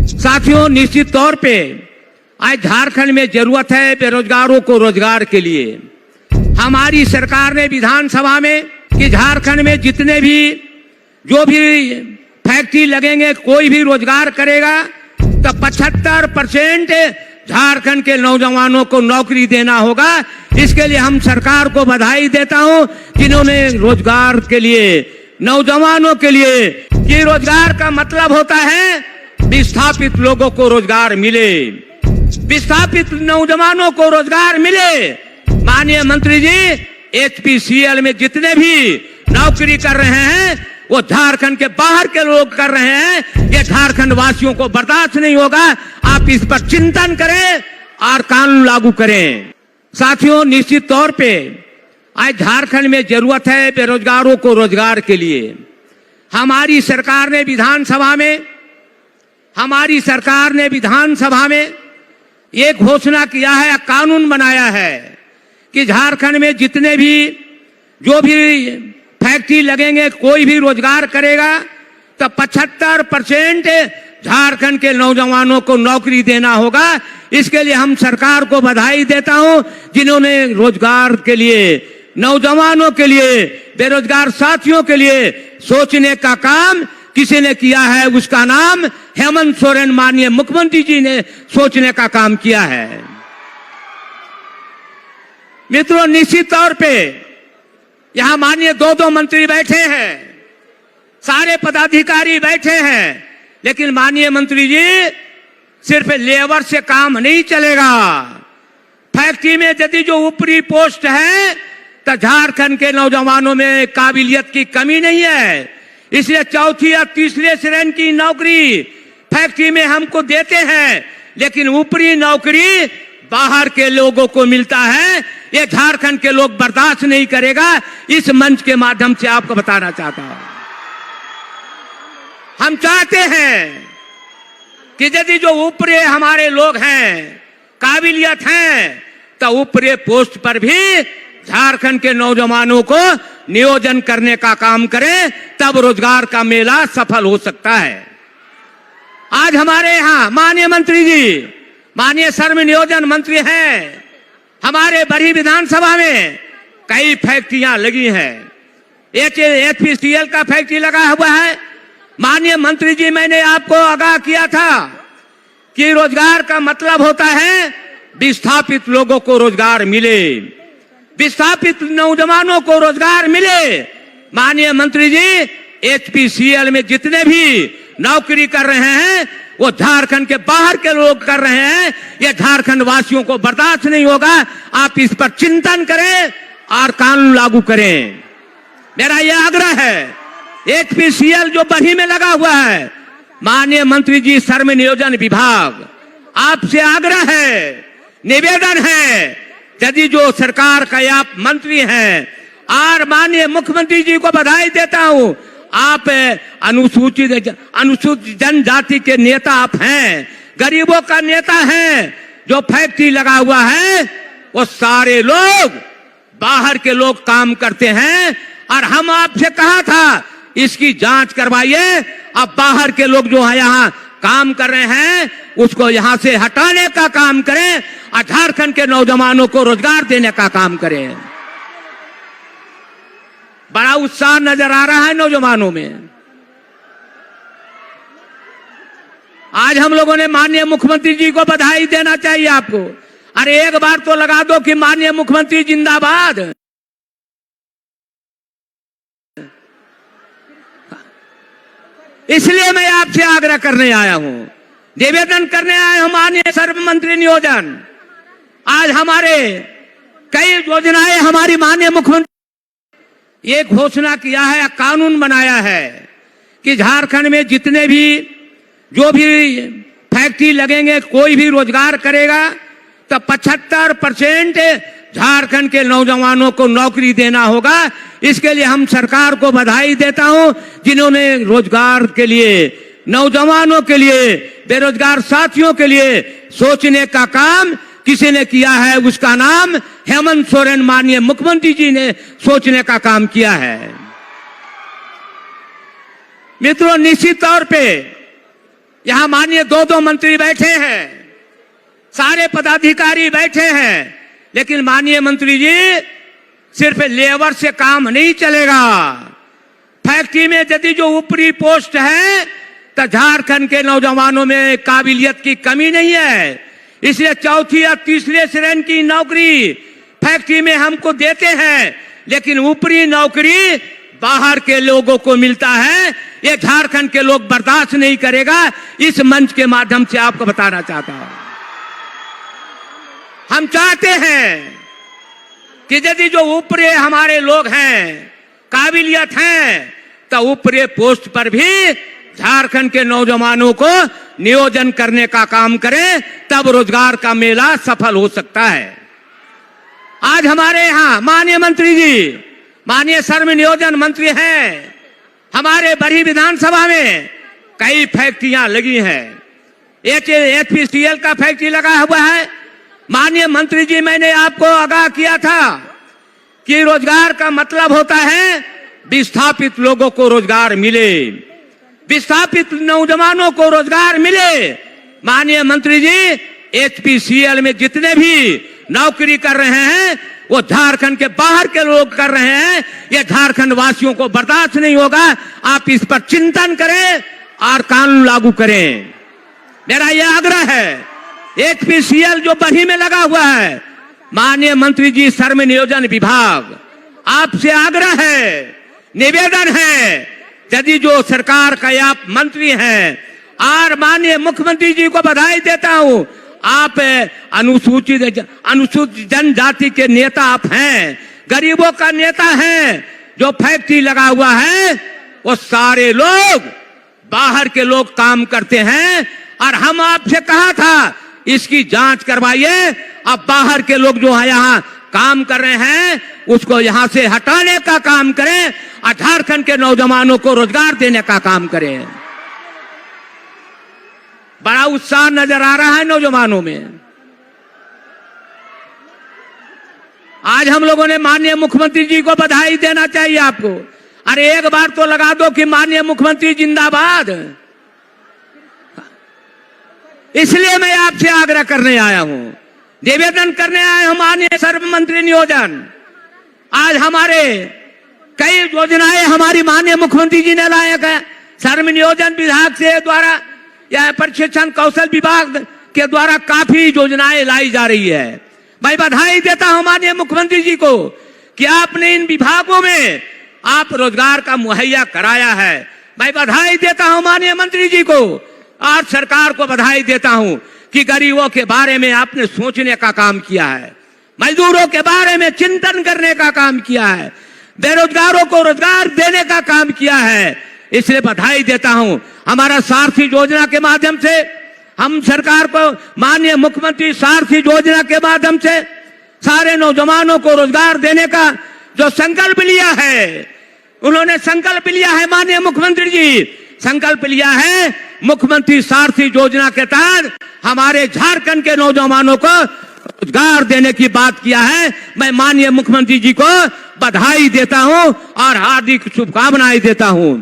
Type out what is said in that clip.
साथियों, निश्चित तौर पे आज झारखंड में जरूरत है बेरोजगारों को रोजगार के लिए। हमारी सरकार ने विधानसभा में कि झारखंड में जितने भी जो भी फैक्ट्री लगेंगे, कोई भी रोजगार करेगा तो 75% झारखंड के नौजवानों को नौकरी देना होगा। इसके लिए हम सरकार को बधाई देता हूं, जिन्होंने रोजगार के लिए, नौजवानों के लिए, कि रोजगार का मतलब होता है विस्थापित लोगों को रोजगार मिले, विस्थापित नौजवानों को रोजगार मिले। माननीय मंत्री जी, एचपीसीएल में जितने भी नौकरी कर रहे हैं वो झारखंड के बाहर के लोग कर रहे हैं। ये झारखंड वासियों को बर्दाश्त नहीं होगा। आप इस पर चिंतन करें और कानून लागू करें। साथियों, निश्चित तौर पे आज झारखंड में जरूरत है बेरोजगारों को रोजगार के लिए। हमारी सरकार ने विधानसभा में एक घोषणा किया है, कानून बनाया है कि झारखंड में जितने भी जो भी फैक्ट्री लगेंगे, कोई भी रोजगार करेगा तो 75% झारखंड के नौजवानों को नौकरी देना होगा। इसके लिए हम सरकार को बधाई देता हूं, जिन्होंने रोजगार के लिए, नौजवानों के लिए, बेरोजगार साथियों के लिए सोचने का काम किसी ने किया है। उसका नाम हेमंत सोरेन, माननीय मुख्यमंत्री जी ने सोचने का काम किया है। मित्रों, निश्चित तौर पे यहां माननीय दो मंत्री बैठे हैं, सारे पदाधिकारी बैठे हैं, लेकिन माननीय मंत्री जी, सिर्फ लेबर से काम नहीं चलेगा। फैक्ट्री में यदि जो ऊपरी पोस्ट है तो झारखंड के नौजवानों में काबिलियत की कमी नहीं है। इसलिए चौथी या तीसरे श्रेणी की नौकरी फैक्ट्री में हमको देते हैं, लेकिन ऊपरी नौकरी बाहर के लोगों को मिलता है। ये झारखंड के लोग बर्दाश्त नहीं करेगा। इस मंच के माध्यम से आपको बताना चाहता हूं, हम चाहते हैं कि यदि जो ऊपरे हमारे लोग हैं, काबिलियत हैं, तो ऊपरे पोस्ट पर भी झारखंड के नौजवानों को नियोजन करने का काम करें, तब रोजगार का मेला सफल हो सकता है। आज हमारे यहाँ माननीय मंत्री जी, माननीय श्रम नियोजन मंत्री हैं, हमारे बड़ी विधानसभा में कई फैक्ट्रियां लगी हैं। एचपीसीएल का फैक्ट्री लगा हुआ है। माननीय मंत्री जी, मैंने आपको आगाह किया था कि रोजगार का मतलब होता है विस्थापित लोगों को रोजगार मिले, विस्थापित नौजवानों को रोजगार मिले। माननीय मंत्री जी, एचपीसीएल में जितने भी नौकरी कर रहे हैं वो झारखंड के बाहर के लोग कर रहे हैं। ये झारखंड वासियों को बर्दाश्त नहीं होगा। आप इस पर चिंतन करें और कानून लागू करें। मेरा यह आग्रह है, एचपीसीएल जो बही में लगा हुआ है, माननीय मंत्री जी, श्रम नियोजन विभाग, आपसे आग्रह है, निवेदन है, यदि जो सरकार का आप मंत्री हैं और माननीय मुख्यमंत्री जी को बधाई देता हूं, आप अनुसूचित जनजाति के नेता आप हैं, गरीबों का नेता हैं। जो फैक्ट्री लगा हुआ है वो सारे लोग बाहर के लोग काम करते हैं, और हम आपसे कहा था इसकी जांच करवाइए। अब बाहर के लोग जो है यहाँ काम कर रहे हैं उसको यहाँ से हटाने का काम करें और झारखंड के नौजवानों को रोजगार देने का काम करें। बड़ा उत्साह नजर आ रहा है नौजवानों में। आज हम लोगों ने माननीय मुख्यमंत्री जी को बधाई देना चाहिए आपको। अरे एक बार तो लगा दो कि माननीय मुख्यमंत्री जिंदाबाद। इसलिए मैं आपसे आग्रह करने आया हूं, निवेदन करने आया हूं। माननीय श्रम मंत्री नियोजन, आज हमारे कई योजनाएं हमारी माननीय मुख्यमंत्री ये घोषणा किया है, कानून बनाया है कि झारखंड में जितने भी जो भी फैक्ट्री लगेंगे, कोई भी रोजगार करेगा तो 75% झारखंड के नौजवानों को नौकरी देना होगा। इसके लिए हम सरकार को बधाई देता हूं, जिन्होंने रोजगार के लिए, नौजवानों के लिए, बेरोजगार साथियों के लिए सोचने का काम किसी ने किया है। उसका नाम हेमंत सोरेन, माननीय मुख्यमंत्री जी ने सोचने का काम किया है। मित्रों, निश्चित तौर पे यहां माननीय दो मंत्री बैठे हैं, सारे पदाधिकारी बैठे हैं, लेकिन माननीय मंत्री जी सिर्फ लेबर से काम नहीं चलेगा। फैक्ट्री में यदि जो ऊपरी पोस्ट है तो झारखंड के नौजवानों में काबिलियत की कमी नहीं है, इसलिए चौथी या तीसरे श्रेणी की नौकरी फैक्ट्री में हमको देते हैं, लेकिन ऊपरी नौकरी बाहर के लोगों को मिलता है। ये झारखंड के लोग बर्दाश्त नहीं करेगा। इस मंच के माध्यम से आपको बताना चाहता हूं, हम चाहते हैं कि यदि जो ऊपरी हमारे लोग हैं, काबिलियत हैं, तो ऊपरी पोस्ट पर भी झारखंड के नौजवानों को नियोजन करने का काम करें, तब रोजगार का मेला सफल हो सकता है। आज हमारे यहाँ माननीय मंत्री जी, माननीय श्रम नियोजन मंत्री हैं, हमारे बड़ी विधानसभा में कई फैक्ट्रियां लगी हैं। HPCL का फैक्ट्री लगा हुआ है। माननीय मंत्री जी, मैंने आपको आगाह किया था कि रोजगार का मतलब होता है विस्थापित लोगों को रोजगार मिले, विस्थापित नौजवानों को रोजगार मिले। माननीय मंत्री जी, HPCL में जितने भी नौकरी कर रहे हैं वो झारखंड के बाहर के लोग कर रहे हैं। ये झारखंड वासियों को बर्दाश्त नहीं होगा। आप इस पर चिंतन करें और कानून लागू करें। मेरा यह आग्रह है। HPCL जो बही में लगा हुआ है, माननीय मंत्री जी श्रम नियोजन विभाग, आपसे आग्रह है, निवेदन है, यदि जो सरकार का आप मंत्री हैं, और माननीय मुख्यमंत्री जी को बधाई देता हूं, आप अनुसूचित जनजाति के नेता आप हैं, गरीबों का नेता हैं। जो फैक्ट्री लगा हुआ है वो सारे लोग बाहर के लोग काम करते हैं, और हम आपसे कहा था इसकी जांच करवाइए। अब बाहर के लोग जो है यहाँ काम कर रहे हैं उसको यहाँ से हटाने का काम करें और झारखंड के नौजवानों को रोजगार देने का काम करें। बड़ा उत्साह नजर आ रहा है नौजवानों में। आज हम लोगों ने माननीय मुख्यमंत्री जी को बधाई देना चाहिए आपको। अरे एक बार तो लगा दो कि माननीय मुख्यमंत्री जिंदाबाद। इसलिए मैं आपसे आग्रह करने आया हूं, निवेदन करने आया हूं। माननीय श्रम मंत्री नियोजन, आज हमारे कई योजनाएं हमारी माननीय मुख्यमंत्री जी ने लायक है। श्रम नियोजन विभाग से द्वारा या प्रशिक्षण कौशल विभाग के द्वारा काफी योजनाएं लाई जा रही है। मैं बधाई देता हूं माननीय मुख्यमंत्री जी को कि आपने इन विभागों में आप रोजगार का मुहैया कराया है। मैं बधाई देता हूं माननीय मंत्री जी को और सरकार को बधाई देता हूं कि गरीबों के बारे में आपने सोचने का काम किया है, मजदूरों के बारे में चिंतन करने का काम किया है, बेरोजगारों को रोजगार देने का काम किया है। इसलिए बधाई देता हूं। हमारा सारथी योजना के माध्यम से हम सरकार को, माननीय मुख्यमंत्री सारथी योजना के माध्यम से सारे नौजवानों को रोजगार देने का जो संकल्प लिया है, उन्होंने संकल्प लिया है, माननीय मुख्यमंत्री जी संकल्प लिया है। मुख्यमंत्री सारथी योजना के तहत हमारे झारखंड के नौजवानों को रोजगार देने की बात किया है। मैं माननीय मुख्यमंत्री जी को बधाई देता हूं और हार्दिक शुभकामनाएं देता हूं।